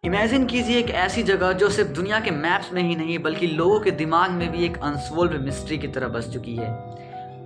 Imagine कीजिए एक ऐसी जगह जो सिर्फ दुनिया के मैप्स में ही नहीं बल्कि लोगों के दिमाग में भी एक अनसोल्व्ड मिस्ट्री की तरह बस चुकी है।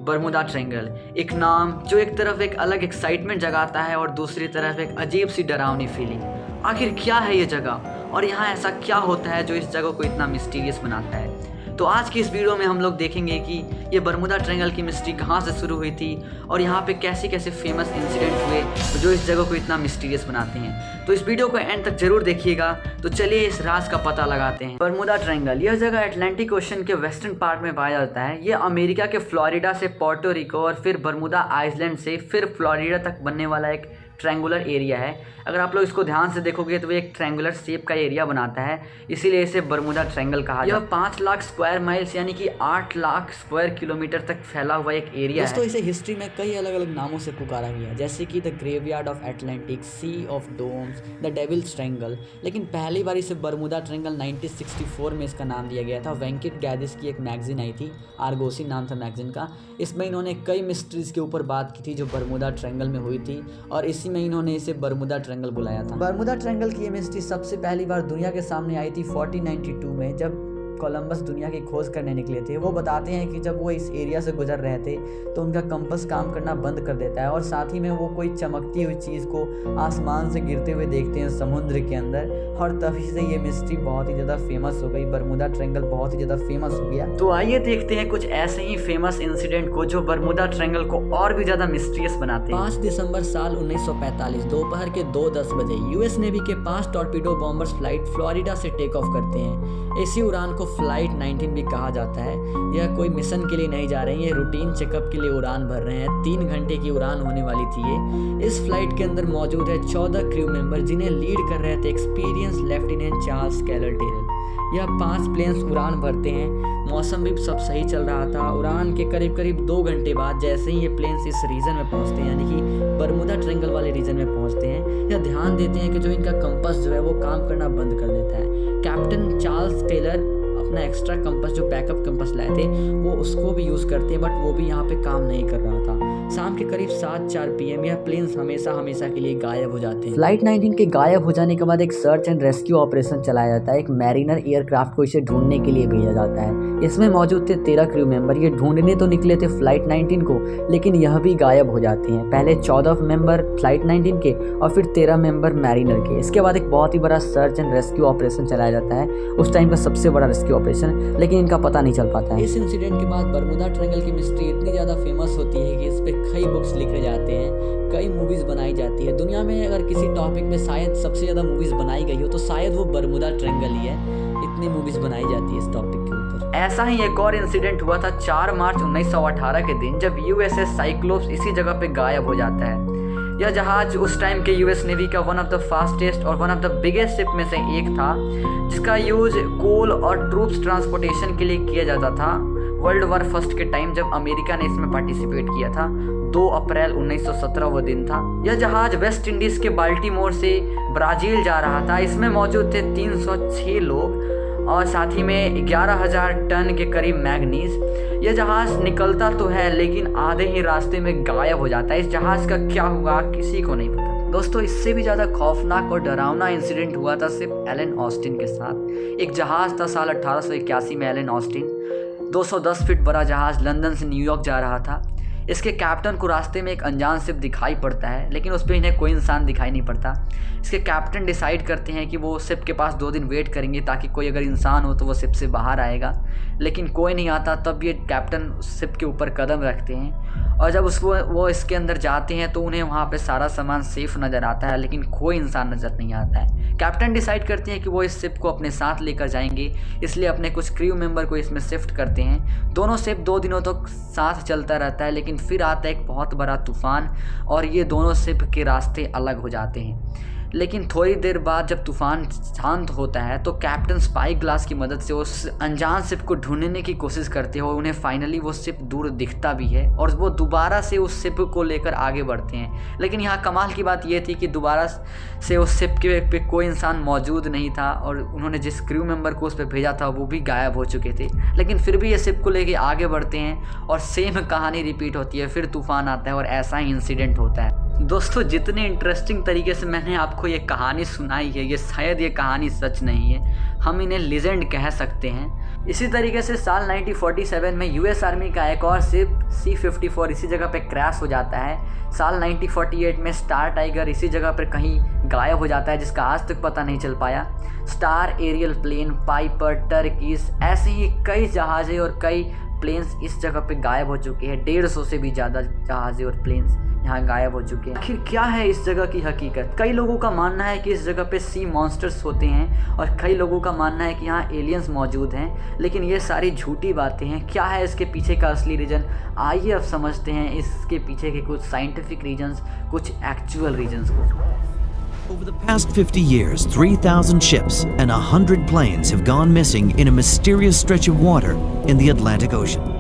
बर्मुदा ट्रायंगल, एक नाम जो एक तरफ एक अलग एक्साइटमेंट जगाता है और दूसरी तरफ एक अजीब सी डरावनी फीलिंग। आखिर क्या है ये जगह और यहाँ ऐसा क्या होता है जो इस जगह को इतना मिस्टीरियस बनाता है? तो आज की इस वीडियो में हम लोग देखेंगे कि ये बर्मुदा ट्रायंगल की मिस्ट्री कहाँ से शुरू हुई थी और यहाँ पे कैसे कैसे फेमस इंसिडेंट हुए जो इस जगह को इतना मिस्टीरियस बनाते हैं। तो इस वीडियो को एंड तक जरूर देखिएगा। तो चलिए इस राज का पता लगाते हैं। बर्मुदा ट्रायंगल, यह जगह अटलांटिक ओशन के वेस्टर्न पार्ट में पाया जाता है। ये अमेरिका के फ्लोरिडा से पोर्टो रिको और फिर बर्मुदा आइलैंड से फिर फ्लोरिडा तक बनने वाला एक ट्रायंगुलर एरिया है। अगर आप लोग इसको ध्यान से देखोगे तो ये एक ट्रायंगुलर शेप का एरिया बनाता है, इसीलिए इसे बर्मुदा ट्रायंगल कहा जाता है। यह 5 लाख स्क्वायर माइल्स यानी कि 8 लाख स्क्वायर किलोमीटर तक फैला हुआ एक एरिया है। दोस्तों, इसे हिस्ट्री में कई अलग अलग नामों से पुकारा गया, जैसे कि the graveyard of Atlantic, sea of dooms, the devil's triangle. लेकिन पहली बार इसे बर्मुदा ट्रायंगल 1964 में इसका नाम दिया गया था। वेंकट गैदिस की एक मैगजीन आई थी, आर्गोसी नाम था मैगजीन का। इसमें इन्होंने कई मिस्ट्रीज के ऊपर बात की थी जो बर्मुदा ट्रायंगल में हुई थी और इसी में इन्होंने इसे बर्मुदा ट्रायंगल बुलाया था। बर्मुदा ट्रायंगल की ये मिस्ट्री सबसे पहली बार दुनिया के सामने आई थी 1492 में, जब कोलंबस दुनिया की खोज करने निकले थे। वो बताते हैं कि जब वो इस एरिया से गुजर रहे थे तो उनका कंपास काम करना बंद कर देता है और साथ ही में वो कोई चमकती हुई चीज़ को आसमान से गिरते हुए देखते हैं समुद्र के अंदर, और तभी से ये मिस्ट्री बहुत ही ज़्यादा फेमस हो गई। बर्मुदा ट्रायंगल बहुत ही ज़्यादा फेमस हो गया। तो आइए देखते हैं कुछ ऐसे ही फेमस इंसिडेंट को जो बर्मुदा ट्रायंगल को और भी ज़्यादा मिस्टीरियस बनाते हैं। 5 दिसंबर साल 1945 दोपहर के 2:10 बजे यूएस नेवी के 5 टॉर्पीडो बॉम्बर्स फ्लाइट फ्लोरिडा से टेक ऑफ करते हैं। इसी उड़ान को फ्लाइट 19 भी कहा जाता है। यह कोई मिशन के लिए नहीं जा रहे हैं, ये रूटीन चेकअप के लिए उड़ान भर रहे हैं। 3 घंटे की उड़ान होने वाली थी ये। इस फ्लाइट के अंदर मौजूद है 14 क्रू मेंबर जिन्हें लीड कर रहे थे एक्सपीरियंस लेफ्टिनेंट चार्ल्स कैलर टेरल। यह 5 प्लेन्स उड़ान भरते हैं। मौसम भी सब सही चल रहा था। उड़ान के करीब 2 घंटे बाद जैसे ही ये प्लेन्स इस रीजन में पहुंचते हैं, यानी कि बर्मुदा ट्रायंगल वाले रीजन में पहुंचते हैं, यह ध्यान देते हैं कि जो इनका कंपास जो है वो काम करना बंद कर देता है। कैप्टन चार्ल्स टेलर अपना एक्स्ट्रा कंपास जो बैकअप कंपास लाए थे वो उसको भी यूज़ करते हैं, बट वो भी यहाँ पे काम नहीं कर रहा था। शाम के करीब 7:04 PM यह प्लेन्स हमेशा के लिए गायब हो जाते हैं। फ्लाइट 19 के गायब हो जाने के बाद एक सर्च एंड रेस्क्यू ऑपरेशन चलाया जाता है। एक मैरिनर एयरक्राफ्ट को इसे ढूंढने के लिए भेजा जाता है। इसमें मौजूद थे 13 क्रू मेंबर। ये ढूंढने तो निकले थे फ्लाइट 19 को, लेकिन यह भी गायब हो जाते हैं। पहले 14 मेंबर फ्लाइट 19 के और फिर 13 मेंबर मैरिनर के। इसके बाद एक बहुत ही बड़ा सर्च एंड रेस्क्यू ऑपरेशन चलाया जाता है, उस टाइम का सबसे बड़ा रेस्क्यू ऑपरेशन, लेकिन इनका पता नहीं चल पाता है। इस इंसिडेंट के बाद बर्मुदा ट्रायंगल की मिस्ट्री इतनी ज़्यादा फेमस होती है कि इस पे कई बुक्स लिखे जाते हैं, कई मूवीज़ बनाई जाती है। दुनिया में अगर किसी टॉपिक में शायद सबसे ज़्यादा मूवीज़ बनाई गई हो तो शायद वो बर्मुदा ट्रायंगल ही है। इतनी मूवीज़ बनाई जाती है इस टॉपिक के ऊपर। ऐसा ही एक और इंसिडेंट हुआ था 4 मार्च 1918 के दिन, जब USS साइक्लोप्स इसी जगह पे गायब हो जाता है। यह जहाज उस टाइम के US नेवी का वन ऑफ द फास्टेस्ट और one of the biggest ship में से एक था, जिसका यूज कोल और ट्रूप्स ट्रांसपोर्टेशन के लिए किया जाता था। वर्ल्ड वॉर फर्स्ट के टाइम जब अमेरिका ने इसमें पार्टिसिपेट किया था, 2 अप्रैल 1917 वो दिन था। यह जहाज वेस्ट इंडीज़ के बाल्टीमोर से ब्राज़ील जा रहा था। इसमें मौजूद थे 306 लोग और साथ ही में 11,000 टन के करीब मैग्नीज। यह जहाज़ निकलता तो है लेकिन आधे ही रास्ते में गायब हो जाता है। इस जहाज़ का क्या हुआ किसी को नहीं पता। दोस्तों, इससे भी ज़्यादा खौफनाक और डरावना इंसिडेंट हुआ था सिर्फ एलन ऑस्टिन के साथ। एक जहाज़ था साल 1881 में। एलन ऑस्टिन 210 फीट बड़ा जहाज़ लंदन से न्यूयॉर्क जा रहा था। इसके कैप्टन को रास्ते में एक अनजान शिप दिखाई पड़ता है, लेकिन उस पर इन्हें कोई इंसान दिखाई नहीं पड़ता। इसके कैप्टन डिसाइड करते हैं कि वो शिप के पास 2 दिन वेट करेंगे ताकि कोई अगर इंसान हो तो वो शिप से बाहर आएगा, लेकिन कोई नहीं आता। तब ये कैप्टन शिप के ऊपर कदम रखते हैं और जब वो इसके अंदर जाते हैं तो उन्हें वहाँ पे सारा सामान सेफ नज़र आता है, लेकिन कोई इंसान नज़र नहीं आता है। कैप्टन डिसाइड करते हैं कि वो इस शिप को अपने साथ लेकर जाएंगे, इसलिए अपने कुछ क्रू मेंबर को इसमें शिफ्ट करते हैं। दोनों शिप 2 दिनों तक साथ चलता रहता है, लेकिन फिर आता है एक बहुत बड़ा तूफान और ये दोनों शिप के रास्ते अलग हो जाते हैं। लेकिन थोड़ी देर बाद जब तूफान शांत होता है तो कैप्टन स्पाई ग्लास की मदद से उस अनजान शिप को ढूंढने की कोशिश करते हैं और उन्हें फाइनली वो शिप दूर दिखता भी है और वो दोबारा से उस शिप को लेकर आगे बढ़ते हैं। लेकिन यहाँ कमाल की बात ये थी कि दोबारा से उस शिप के पे कोई इंसान मौजूद नहीं था और उन्होंने जिस क्रू मेंबर को उस पर भेजा था वो भी गायब हो चुके थे। लेकिन फिर भी ये शिप को लेके आगे बढ़ते हैं और सेम कहानी रिपीट होती है। फिर तूफान आता है और ऐसा ही इंसिडेंट होता है। दोस्तों जितने इंटरेस्टिंग तरीके से मैंने आपको ये कहानी सुनाई है, ये शायद ये कहानी सच नहीं है, हम इन्हें लीजेंड कह सकते हैं। इसी तरीके से साल 1947 में यूएस आर्मी का एक और शिप C-54 इसी जगह पे क्रैश हो जाता है। साल 1948 में स्टार टाइगर इसी जगह पर कहीं गायब हो जाता है, जिसका आज तक पता नहीं चल पाया। Star Ariel plane, Piper, turkeys, ऐसे ही कई जहाज़ें और कई प्लेन्स इस जगह पे गायब हो चुके हैं। 150 से भी ज़्यादा जहाज़ें और प्लेन्स यहाँ गायब हो चुके हैं। आखिर क्या है इस जगह की हकीकत? कई लोगों का मानना है कि इस जगह पे सी मॉन्स्टर्स होते हैं और कई लोगों का मानना है कि यहाँ एलियंस मौजूद हैं, लेकिन ये सारी झूठी बातें हैं। क्या है इसके पीछे का असली रीज़न? आइए अब समझते हैं इसके पीछे के कुछ साइंटिफिक रीजन्स, कुछ एक्चुअल रीजन्स को। Over the past 50 years, 3,000 ships and 100 planes have gone missing in a mysterious stretch of water in the Atlantic Ocean.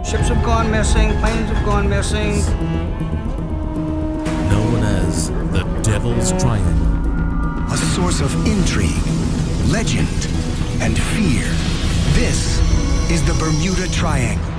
Ships have gone missing, planes have gone missing. Known as the Devil's Triangle. A source of intrigue, legend, and fear. This is the Bermuda Triangle.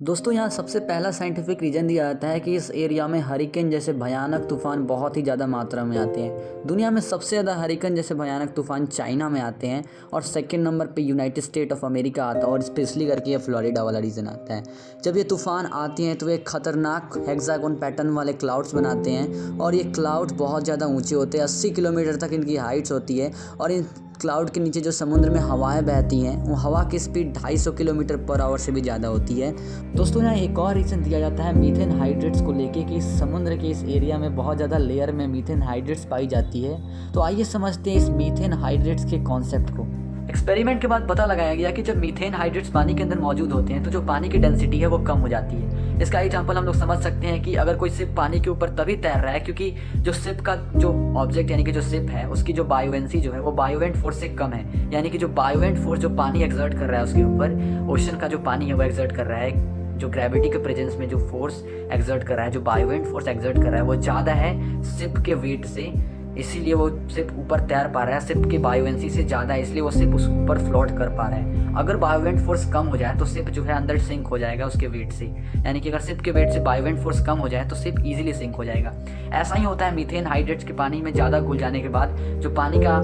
दोस्तों यहाँ सबसे पहला scientific reason दिया जाता है कि इस area में हरिकेन जैसे भयानक तूफ़ान बहुत ही ज़्यादा मात्रा में आते हैं। दुनिया में सबसे ज़्यादा हरिकेन जैसे भयानक तूफ़ान चाइना में आते हैं और सेकंड नंबर पे यूनाइटेड स्टेट ऑफ अमेरिका आता है और स्पेशली करके ये फ्लोरिडा वाला रीजन आता है। जब ये तूफ़ान आती हैं तो ये खतरनाक हेक्सागोन पैटर्न वाले क्लाउड्स बनाते हैं और ये क्लाउड्स बहुत ज़्यादा ऊँचे होते हैं, 80 किलोमीटर तक इनकी हाइट्स होती है और इन क्लाउड के नीचे जो समुद्र में हवाएं बहती हैं वो हवा की स्पीड 250 किलोमीटर पर आवर से भी ज़्यादा होती है। दोस्तों यहाँ एक और रीज़न दिया जाता है मीथेन हाइड्रेट्स को लेके कि समुद्र के इस एरिया में बहुत ज़्यादा लेयर में मीथेन हाइड्रेट्स पाई जाती है। तो आइए समझते हैं इस मीथेन हाइड्रेट्स के कॉन्सेप्ट को। एक्सपेरिमेंट के बाद पता लगाया गया कि जब मीथेन हाइड्रेट्स पानी के अंदर मौजूद होते हैं तो जो पानी की डेंसिटी है वो कम हो जाती है। इसका एग्जांपल हम लोग समझ सकते हैं कि अगर कोई शिप पानी के ऊपर तभी तैर रहा है क्योंकि जो शिप का जो ऑब्जेक्ट यानी कि जो शिप है उसकी जो बायोवेंसी जो है वो बायोवेंट फोर्स से कम है। यानी कि जो बायोवेंट फोर्स जो पानी एक्सर्ट कर रहा है उसके ऊपर, ओशन का जो पानी है वो एक्सर्ट कर रहा है, जो ग्रेविटी के प्रेजेंस में जो फोर्स एक्सर्ट कर रहा है, जो बायोवेंट फोर्स एक्सर्ट कर रहा है वो ज़्यादा है शिप के वेट से, इसीलिए वो शिप ऊपर तैर पा रहा है। शिप की बायोवेंसी से ज़्यादा है इसलिए वो शिप उस ऊपर फ्लोट कर पा रहा है। अगर बायोवेंट फोर्स कम हो जाए तो शिप जो है अंदर सिंक हो जाएगा उसके वेट से। यानी कि अगर शिप के वेट से बायोवेंट फोर्स कम हो जाए तो शिप इजीली सिंक हो जाएगा। ऐसा ही होता है मीथेन हाइड्रेट्स के पानी में ज़्यादा घुल जाने के बाद जो पानी का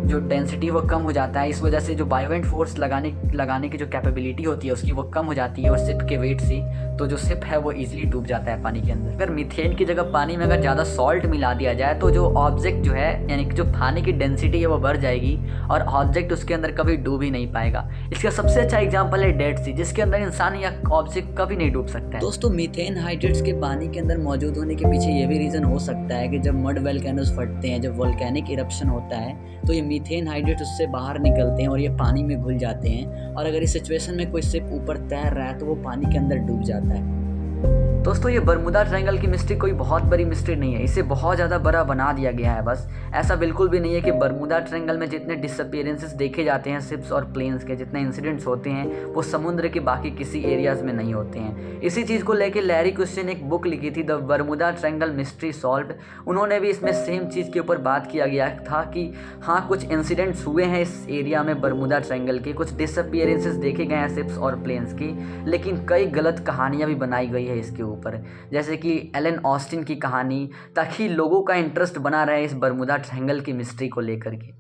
जो डेंसिटी वो कम हो जाता है। इस वजह से जो बायोवेंट फोर्स लगाने की जो कैपेबिलिटी होती है उसकी वो कम हो जाती है और शिप के वेट से, तो जो शिप है वो इजीली डूब जाता है पानी के अंदर। अगर मीथेन की जगह पानी में अगर ज़्यादा सॉल्ट मिला दिया जाए तो जो ऑब्जेक्ट जो है यानी कि जो पानी की डेंसिटी है वो बढ़ जाएगी और ऑब्जेक्ट उसके अंदर कभी डूब ही नहीं पाएगा। इसका सबसे अच्छा एग्जाम्पल है डेड सी, जिसके अंदर इंसान या ऑब्जेक्ट कभी नहीं डूब सकता है। दोस्तों मीथेन हाइड्रेट्स के पानी के अंदर मौजूद होने के पीछे ये भी रीज़न हो सकता है कि जब मड वोल्केनोज फटते हैं, जब वोल्केनिक इरप्शन होता है तो ये मीथेन हाइड्रेट उससे बाहर निकलते हैं और ये पानी में घुल जाते हैं और अगर इस सिचुएशन में कोई शिप ऊपर तैर रहा है तो वो पानी के अंदर डूब जाता है। दोस्तों ये बरमुदा ट्रायंगल की मिस्ट्री कोई बहुत बड़ी मिस्ट्री नहीं है, इसे बहुत ज़्यादा बड़ा बना दिया गया है। बस ऐसा बिल्कुल भी नहीं है कि बरमुदा ट्रायंगल में जितने डिसअपीयरेंसेस देखे जाते हैं शिप्स और प्लेन्स के, जितने इंसिडेंट्स होते हैं वो समुद्र के बाकी किसी एरियाज़ में नहीं होते हैं। इसी चीज़ को लेकर लैरी क्रिश्चियन ने एक बुक लिखी थी, the Bermuda triangle mystery solved. उन्होंने भी इसमें सेम चीज़ के ऊपर बात किया गया था कि हाँ कुछ इंसिडेंट्स हुए हैं इस एरिया में बरमुदा ट्रायंगल के, कुछ डिसअपीयरेंसेस देखे गए हैं शिप्स और प्लेन्स की, लेकिन कई गलत कहानियाँ भी बनाई गई है इसके ऊपर, जैसे कि एलन ऑस्टिन की कहानी, ताकि लोगों का इंटरेस्ट बना रहे इस बरमुदा ट्रायंगल की मिस्ट्री को लेकर के।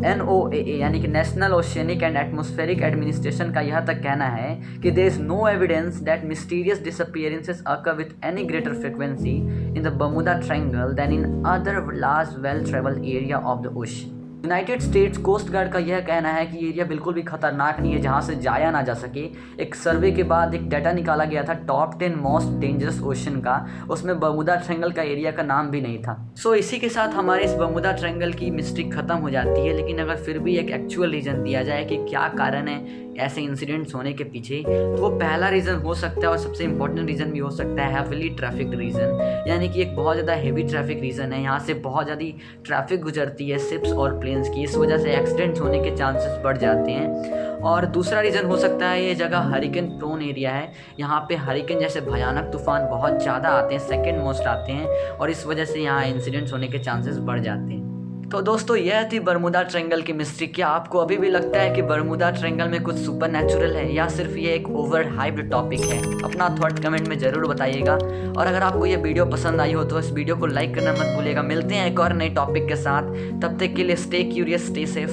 NOAA यानी कि National Oceanic and Atmospheric Administration का यह तक कहना है कि there is no evidence that mysterious disappearances occur with any greater frequency in the Bermuda Triangle than in other large well travelled area of the ocean. United States Coast Guard का यह कहना है कि एरिया बिल्कुल भी खतरनाक नहीं है जहां से जाया ना जा सके। एक सर्वे के बाद एक डाटा निकाला गया था टॉप 10 मोस्ट डेंजरस ओशन का, उसमें बरमुदा ट्रायंगल का एरिया का नाम भी नहीं था। सो इसी के साथ हमारे इस बरमुदा ट्रायंगल की मिस्ट्री खत्म हो जाती है। लेकिन अगर फिर भी एक एक्चुअल रीज़न दिया जाए कि क्या कारण है ऐसे इंसिडेंट्स होने के पीछे, तो वो पहला रीज़न हो सकता है और सबसे इंपॉर्टेंट रीज़न भी हो सकता है हैवीली ट्रैफिक रीज़न, यानी कि एक बहुत ज़्यादा हेवी ट्रैफिक रीज़न है। यहाँ से बहुत ज़्यादा ट्रैफिक गुजरती है शिप्स और प्लेन्स की, इस वजह से एक्सीडेंट्स होने के चांसेस बढ़ जाते हैं। और दूसरा रीज़न हो सकता है ये जगह हरिकेन प्रोन एरिया है, यहाँ पे हरिकेन जैसे भयानक तूफान बहुत ज़्यादा आते हैं, सेकेंड मोस्ट आते हैं और इस वजह से यहाँ इंसिडेंट्स होने के चांसेस बढ़ जाते हैं। तो दोस्तों यह थी बर्मुदा ट्रायंगल की मिस्ट्री। क्या आपको अभी भी लगता है कि बर्मुदा ट्रायंगल में कुछ सुपर नेचुरल है या सिर्फ ये एक ओवर हाइप्ड टॉपिक है? अपना थॉट कमेंट में ज़रूर बताइएगा। और अगर आपको ये वीडियो पसंद आई हो तो इस वीडियो को लाइक करना मत भूलिएगा। मिलते हैं एक और नए टॉपिक के साथ, तब तक के लिए stay curious, stay safe.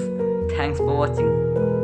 Thanks for watching.